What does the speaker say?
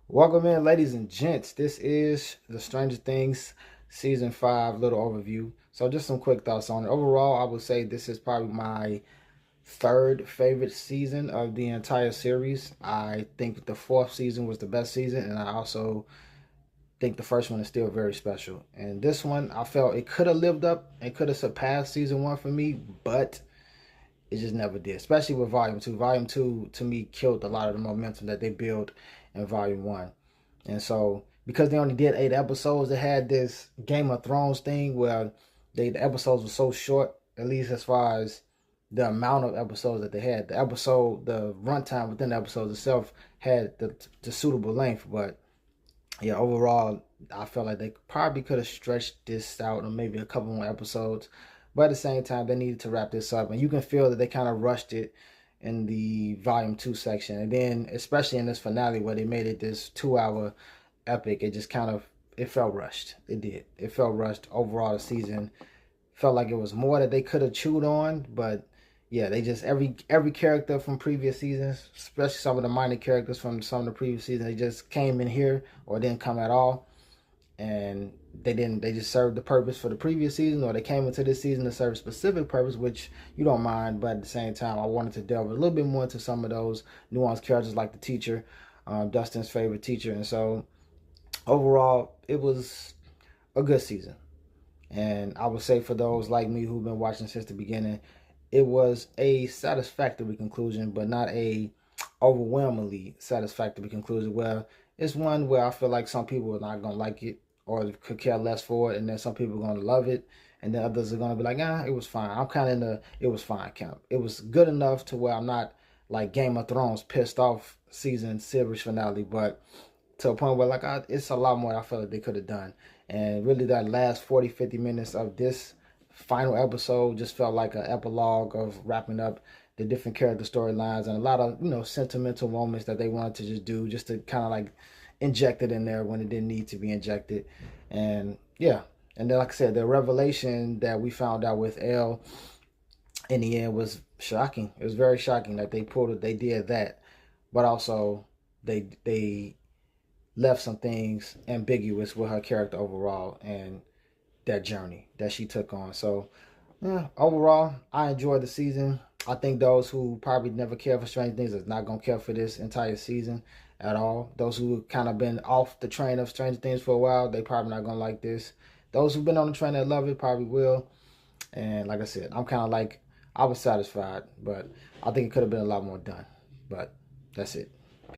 Welcome in, ladies and gents. This is the Stranger Things season 5 little overview. So, just some quick thoughts on it. Overall, I would say this is probably my third favorite season of the entire series. I think the fourth season was the best season, and I also think the first one is still very special. And this one, I felt it could have lived up and could have surpassed season 1 for me, but it just never did, especially with Volume 2. Volume 2, to me, killed a lot of the momentum that they built in Volume 1. And so, because they only did 8 episodes, they had this Game of Thrones thing where the episodes were so short, at least as far as the amount of episodes that they had. The runtime within the episodes itself had the suitable length. But yeah, overall, I felt like they probably could have stretched this out or maybe a couple more episodes. But at the same time, they needed to wrap this up. And you can feel that they kind of rushed it in the volume 2 section. And then, especially in this finale where they made it this 2 hour epic, it just kind of, it felt rushed. It did. It felt rushed. Overall, the season felt like it was more that they could have chewed on. But yeah, they just, every character from previous seasons, especially some of the minor characters from some of the previous seasons, they just came in here or didn't come at all. And they just served the purpose for the previous season, or they came into this season to serve a specific purpose, which you don't mind. But at the same time, I wanted to delve a little bit more into some of those nuanced characters, like the teacher, Dustin's favorite teacher. And so overall, it was a good season. And I would say for those like me who've been watching since the beginning, it was a satisfactory conclusion, but not a overwhelmingly satisfactory conclusion. Where it's one where I feel like some people are not gonna like it or could care less for it, and then some people are gonna love it, and then others are gonna be like, it was fine. I'm kind of in the it was fine camp. It was good enough to where I'm not like Game of Thrones pissed off season series finale, but to a point where it's a lot more I feel like they could have done. And really that last 40, 50 minutes of this final episode just felt like an epilogue of wrapping up the different character storylines and a lot of, sentimental moments that they wanted to just do just to kind of like inject it in there when it didn't need to be injected. And yeah. And then, like I said, the revelation that we found out with Elle in the end was shocking. It was very shocking that they did that, but also they left some things ambiguous with her character overall and that journey that she took on. So, yeah, overall, I enjoyed the season. I think those who probably never cared for Stranger Things is not going to care for this entire season at all. Those who kind of been off the train of Stranger Things for a while, they probably not going to like this. Those who've been on the train that love it probably will. And like I said, I'm kind of like, I was satisfied, but I think it could have been a lot more done. But that's it.